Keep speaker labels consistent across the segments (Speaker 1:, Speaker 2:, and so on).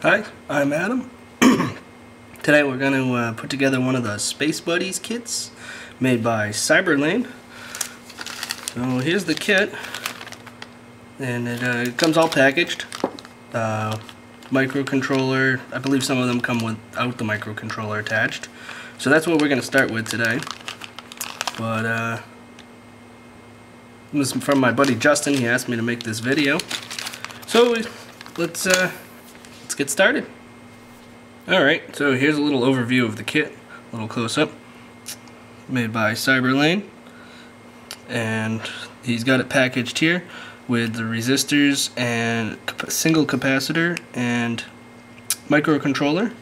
Speaker 1: Hi, I'm Adam. Today we're going to put together one of the Space Buddies kits made by Cyberlane. So here's the kit, and it comes all packaged. Microcontroller, I believe some of them come without the microcontroller attached. So that's what we're going to start with today. But this is from my buddy Justin. He asked me to make this video. So let's get started. Alright, so here's a little overview of the kit, a little close-up, made by Cyberlane, and he's got it packaged here with the resistors and single capacitor and microcontroller.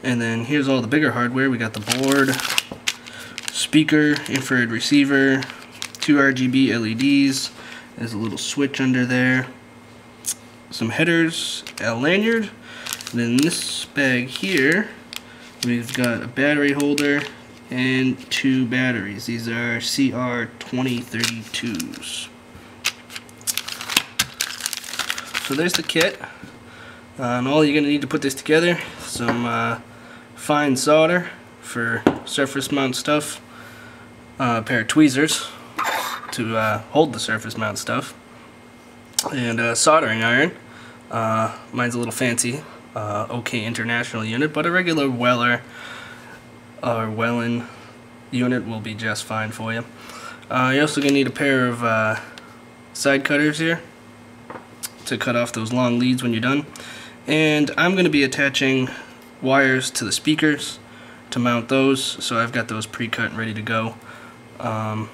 Speaker 1: And then here's all the bigger hardware. We got the board, speaker, infrared receiver, 2 RGB LEDs, there's a little switch under there, some headers, a lanyard. And then this bag here, we've got a battery holder and 2 batteries. These are CR2032s. So there's the kit. And all you're going to need to put this together, some fine solder for surface mount stuff, a pair of tweezers to hold the surface mount stuff, and a soldering iron. Mine's a little fancy. OK International unit, but a regular Weller or Wellen unit will be just fine for you. You're also going to need a pair of side cutters here to cut off those long leads when you're done. And I'm going to be attaching wires to the speakers to mount those, so I've got those pre-cut and ready to go. I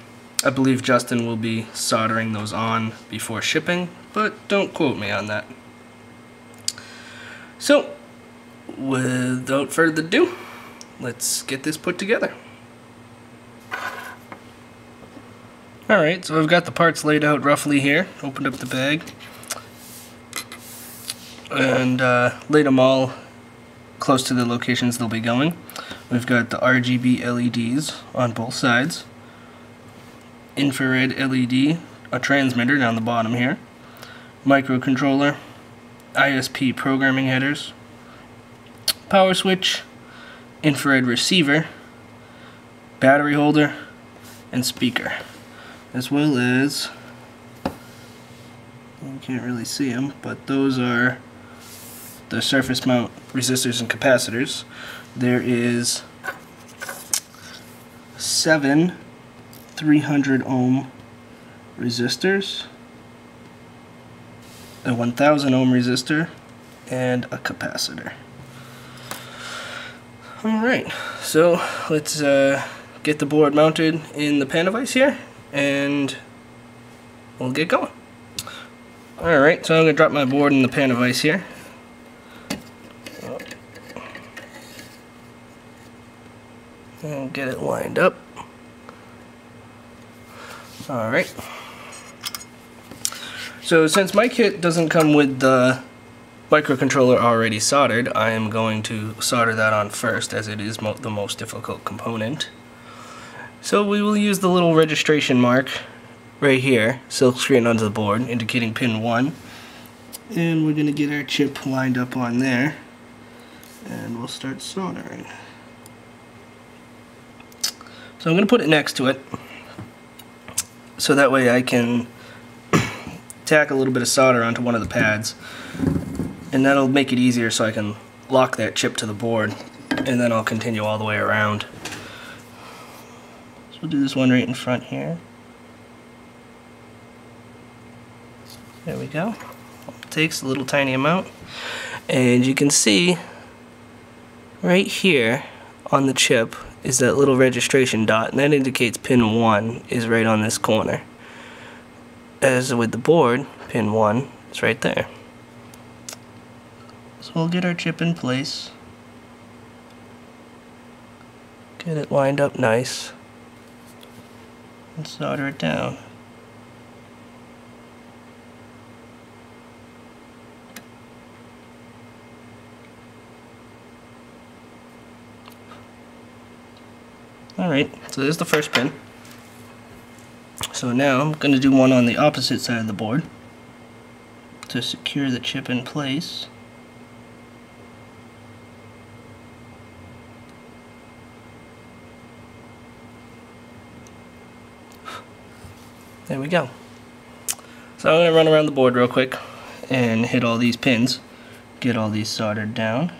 Speaker 1: believe Justin will be soldering those on before shipping, but don't quote me on that. So, without further ado, let's get this put together. Alright, so I've got the parts laid out roughly here. Opened up the bag and laid them all close to the locations they'll be going. We've got the RGB LEDs on both sides, infrared LED, a transmitter down the bottom here, microcontroller, ISP programming headers, power switch, infrared receiver, battery holder, and speaker, as well as, you can't really see them, but those are the surface mount resistors and capacitors. There is 7 300 ohm resistors, a 1000 ohm resistor, and a capacitor. Alright, so let's get the board mounted in the pan device here, and we'll get going. Alright, so I'm going to drop my board in the pan device here. And get it lined up. Alright. So since my kit doesn't come with the microcontroller already soldered, I am going to solder that on first, as it is the most difficult component. So we will use the little registration mark right here, silk screen onto the board, indicating pin 1. And we're going to get our chip lined up on there, and we'll start soldering. So I'm going to put it next to it, so that way I can tack a little bit of solder onto one of the pads, and that'll make it easier so I can lock that chip to the board, and then I'll continue all the way around. So we'll do this one right in front here. There we go. It takes a little tiny amount, and you can see right here on the chip is that little registration dot, and that indicates pin 1 is right on this corner. As with the board, pin 1 is right there. So we'll get our chip in place, get it lined up nice, and solder it down. Alright, so there's the first pin. So now I'm going to do one on the opposite side of the board to secure the chip in place. There we go. So I'm going to run around the board real quick and hit all these pins, get all these soldered down.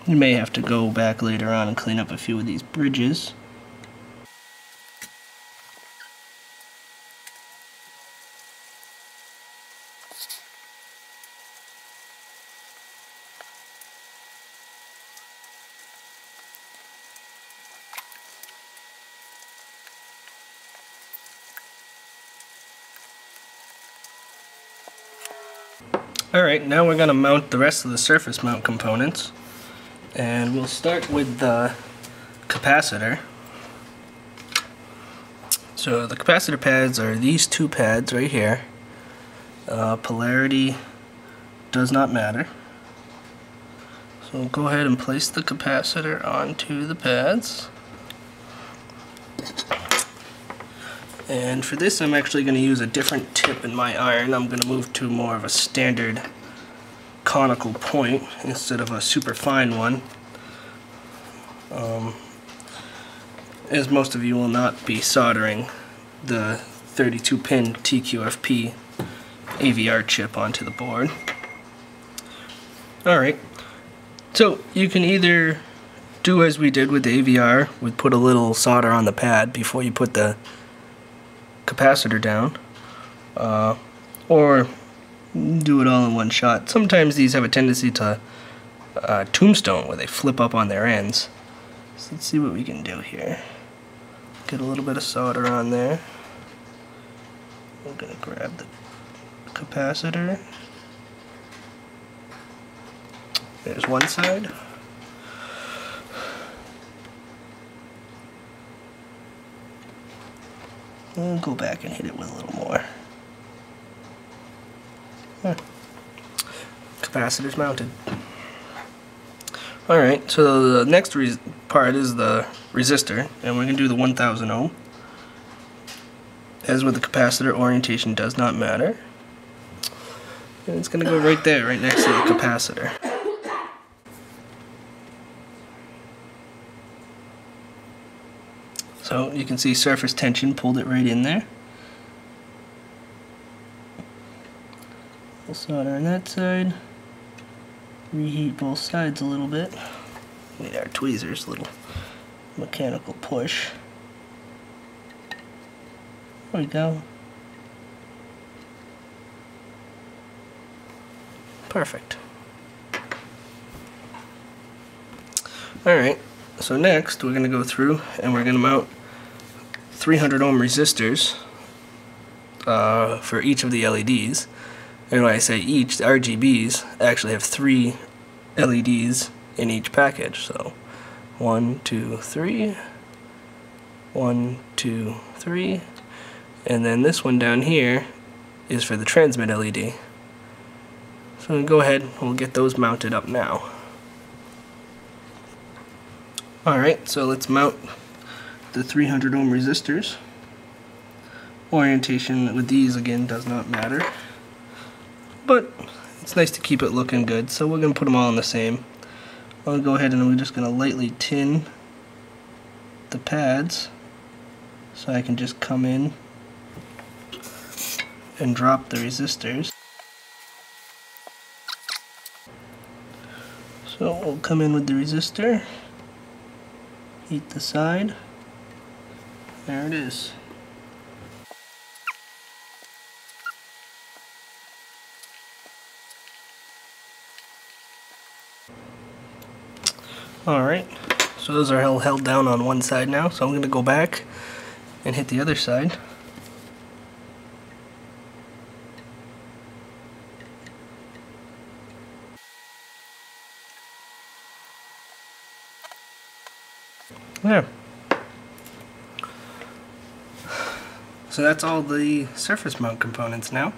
Speaker 1: You may have to go back later on and clean up a few of these bridges. Alright, now we're going to mount the rest of the surface mount components. And we'll start with the capacitor. So the capacitor pads are these two pads right here. Polarity does not matter. So we'll go ahead and place the capacitor onto the pads. And for this I'm actually going to use a different tip in my iron. I'm going to move to more of a standard conical point instead of a super fine one. As most of you will not be soldering the 32 pin TQFP AVR chip onto the board. Alright, so you can either do as we did with the AVR, we put a little solder on the pad before you put the capacitor down, or do it all in one shot. Sometimes these have a tendency to tombstone, where they flip up on their ends. So let's see what we can do here. Get a little bit of solder on there. I'm going to grab the capacitor. There's one side. I'll go back and hit it with a little more. Capacitor's mounted. Alright, so the next part is the resistor, and we're going to do the 1000 ohm. As with the capacitor, orientation does not matter. And it's going to go right there, right next to the capacitor. So you can see surface tension pulled it right in there. We'll solder on that side. Reheat both sides a little bit. Need our tweezers, little mechanical push. There we go. Perfect. Alright, so next we're going to go through and we're going to mount 300 ohm resistors for each of the LEDs. And when I say each, the RGBs actually have 3 LEDs in each package. So 1, 2, 3, 1, 2, 3, and then this one down here is for the transmit LED. So we'll go ahead and we'll get those mounted up now. Alright, so let's mount the 300 ohm resistors. Orientation with these again does not matter, but it's nice to keep it looking good, so we're going to put them all in the same. I'll go ahead and we're just going to lightly tin the pads so I can just come in and drop the resistors. So we'll come in with the resistor, heat the side, there it is. Alright, so those are held down on one side now, so I'm going to go back and hit the other side. There. So that's all the surface mount components now.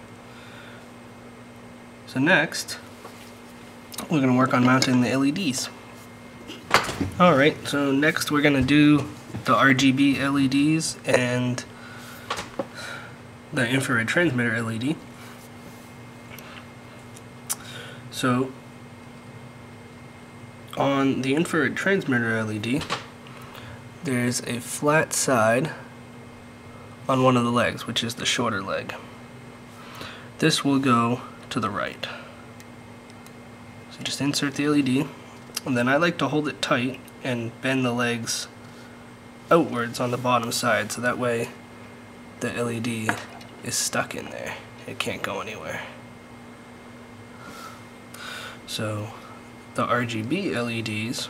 Speaker 1: So next, we're going to work on mounting the LEDs. Alright, so next we're going to do the RGB LEDs and the infrared transmitter LED. So on the infrared transmitter LED, there's a flat side on one of the legs, which is the shorter leg. This will go to the right. So just insert the LED, and then I like to hold it tight and bend the legs outwards on the bottom side, so that way the LED is stuck in there. It can't go anywhere. So the RGB LEDs,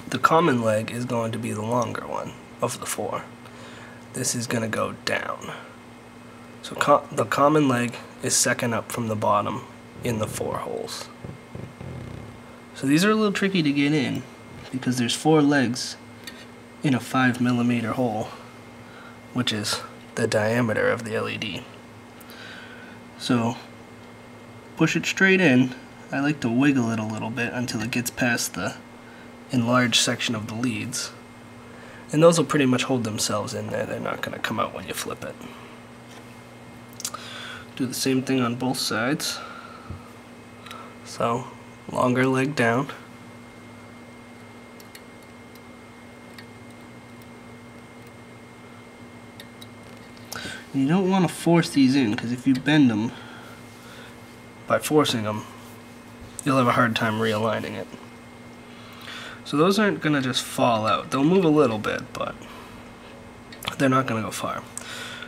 Speaker 1: the common leg is going to be the longer one of the four. This is going to go down. So the common leg is second up from the bottom in the 4 holes. So these are a little tricky to get in because there's 4 legs in a 5mm hole, which is the diameter of the LED. So push it straight in. I like to wiggle it a little bit until it gets past the enlarged section of the leads. And those will pretty much hold themselves in there. They're not going to come out when you flip it. Do the same thing on both sides. So, longer leg down. You don't want to force these in, because if you bend them by forcing them, you'll have a hard time realigning it. So those aren't going to just fall out. They'll move a little bit, but they're not going to go far.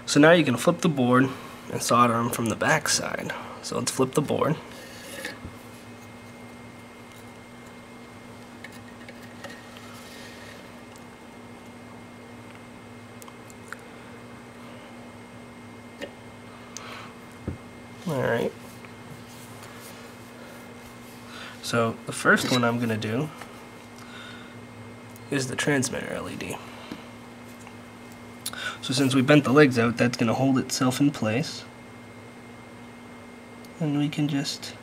Speaker 1: So now you can flip the board and solder them from the back side. So let's flip the board. Alright. So the first one I'm going to do is the transmitter LED. So since we bent the legs out, that's going to hold itself in place. And we can just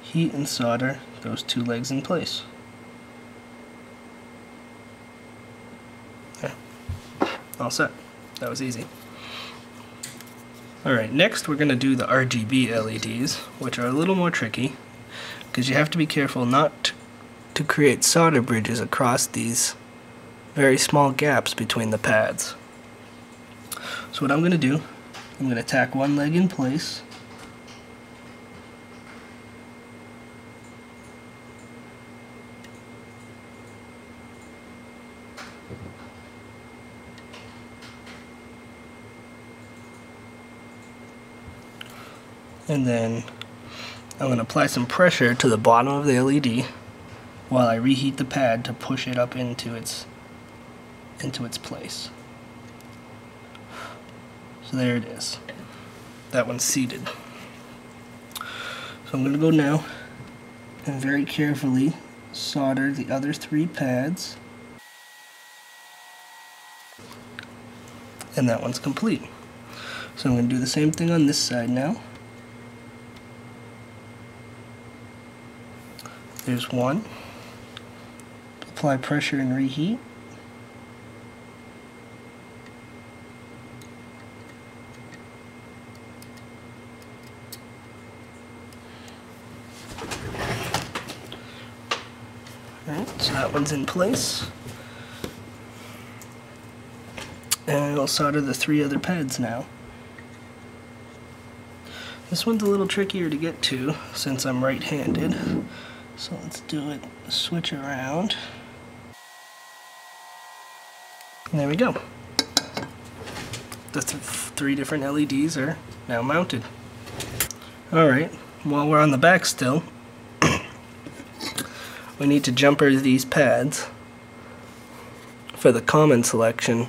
Speaker 1: heat and solder those 2 legs in place. There. All set. That was easy. Alright, next we're going to do the RGB LEDs, which are a little more tricky, because you have to be careful not to create solder bridges across these very small gaps between the pads. So what I'm going to do, I'm going to tack one leg in place, and then I'm going to apply some pressure to the bottom of the LED while I reheat the pad to push it up into its place. So there it is. That one's seated. So I'm going to go now and very carefully solder the other 3 pads. And that one's complete. So I'm going to do the same thing on this side now. There's one. Apply pressure and reheat. Alright, so that one's in place. And I'll solder the 3 other pads now. This one's a little trickier to get to since I'm right-handed. So let's do it, switch around. And there we go. The 3 different LEDs are now mounted. Alright, while we're on the back still, we need to jumper these pads for the common selection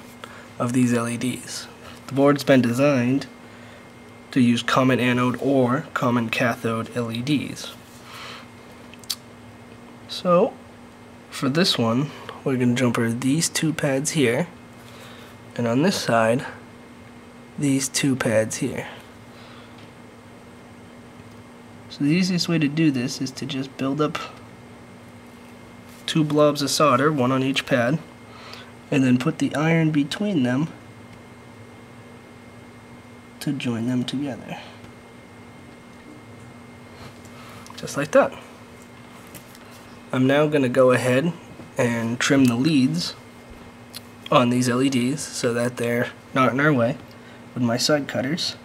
Speaker 1: of these LEDs. The board's been designed to use common anode or common cathode LEDs. So, for this one, we're going to jumper these 2 pads here, and on this side, these 2 pads here. So the easiest way to do this is to just build up 2 blobs of solder, 1 on each pad, and then put the iron between them to join them together. Just like that. I'm now going to go ahead and trim the leads on these LEDs so that they're not in our way with my side cutters.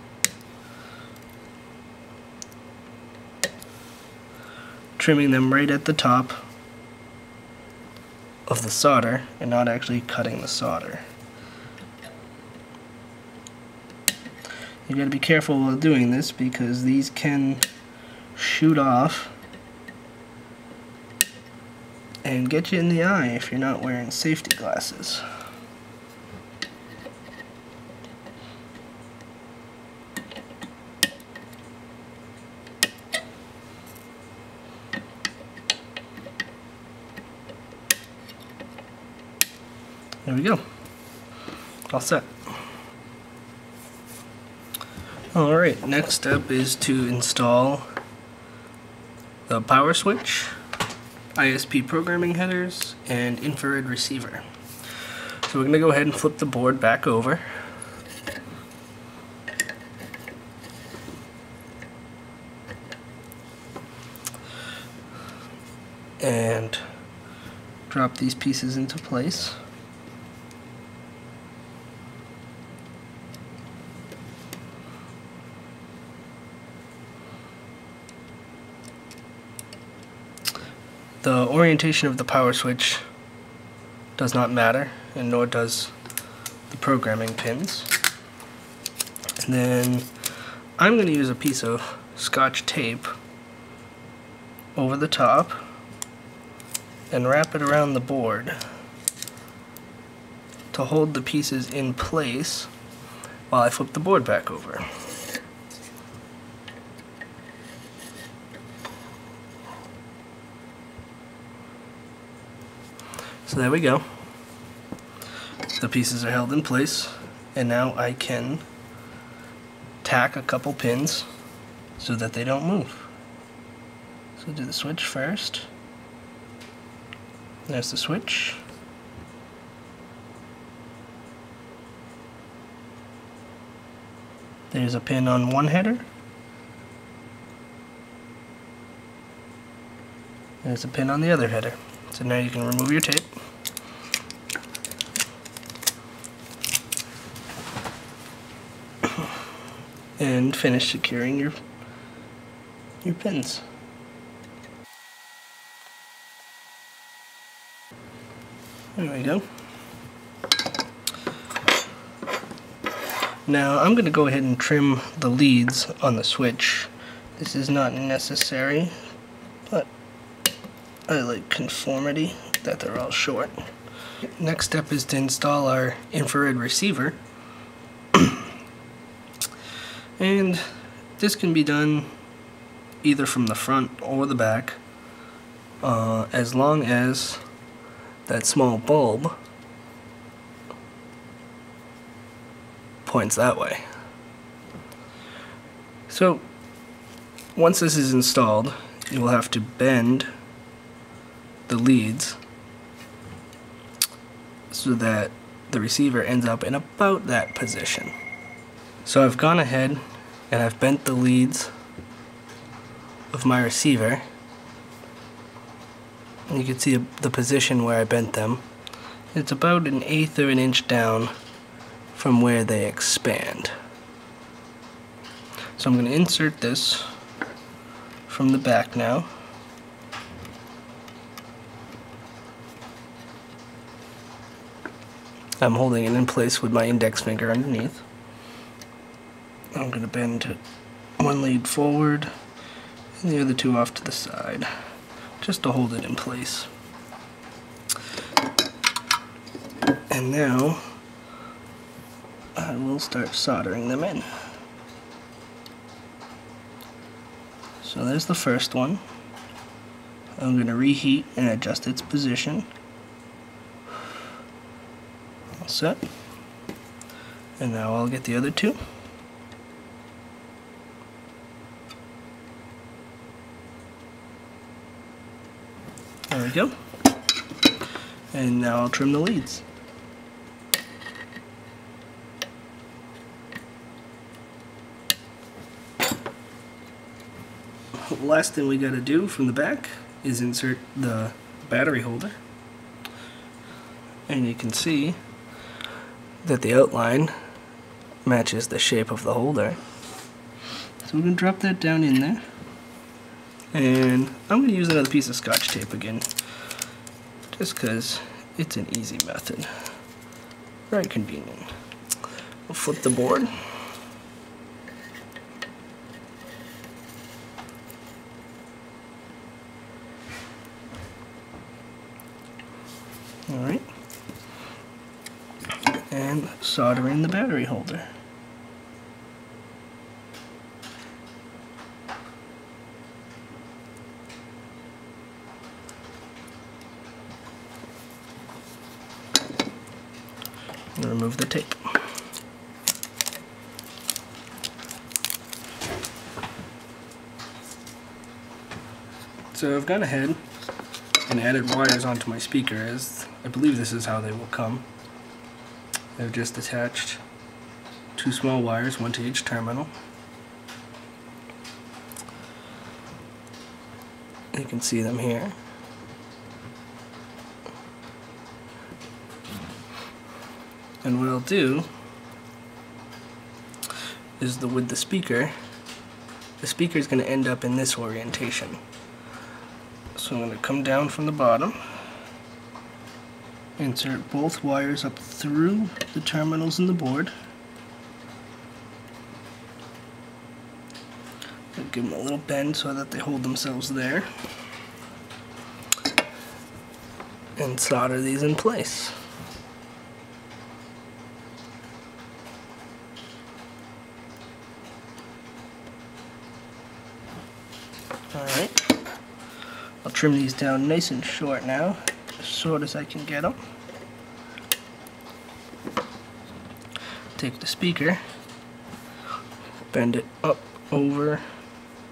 Speaker 1: Trimming them right at the top of the solder and not actually cutting the solder. You gotta be careful while doing this because these can shoot off and get you in the eye if you're not wearing safety glasses. There we go. All set. Alright, next step is to install the power switch, ISP programming headers, and infrared receiver. So we're going to go ahead and flip the board back over. And drop these pieces into place. The orientation of the power switch does not matter, and nor does the programming pins. And then I'm going to use a piece of Scotch tape over the top and wrap it around the board to hold the pieces in place while I flip the board back over. So there we go. The pieces are held in place, and now I can tack a couple pins so that they don't move. So do the switch first. There's the switch. There's a pin on one header. There's a pin on the other header. So now you can remove your tape. And finish securing your pins. There we go. Now I'm going to go ahead and trim the leads on the switch. This is not necessary, but I like conformity, that they're all short. Next step is to install our infrared receiver. And this can be done either from the front or the back, as long as that small bulb points that way. So once this is installed, you will have to bend the leads so that the receiver ends up in about that position. So I've gone ahead and I've bent the leads of my receiver, and you can see the position where I bent them. It's about 1/8 of an inch down from where they expand. So I'm going to insert this from the back now. I'm holding it in place with my index finger underneath. I'm going to bend one lead forward and the other two off to the side, just to hold it in place. And now I will start soldering them in. So there's the first one. I'm going to reheat and adjust its position. All set. And now I'll get the other two. There we go. And now I'll trim the leads. The last thing we got to do from the back is insert the battery holder. And you can see that the outline matches the shape of the holder. So we're going to drop that down in there. And I'm going to use another piece of Scotch tape again, just because it's an easy method. Very convenient. We'll flip the board. Alright. And solder in the battery holder. And remove the tape. So I've gone ahead and added wires onto my speaker, as I believe this is how they will come. I've just attached 2 small wires, one to each terminal. You can see them here. And what I'll do is with the speaker is going to end up in this orientation. So I'm going to come down from the bottom, insert both wires up through the terminals in the board, and give them a little bend so that they hold themselves there, and solder these in place. Alright, I'll trim these down nice and short now, as short as I can get them. Take the speaker, bend it up, over,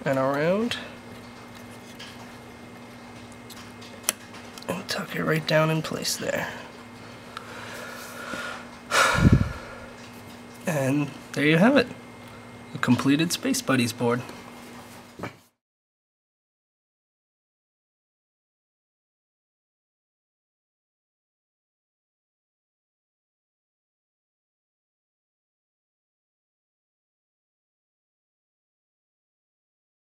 Speaker 1: and around, and tuck it right down in place there. And there you have it, a completed Space Buddies board.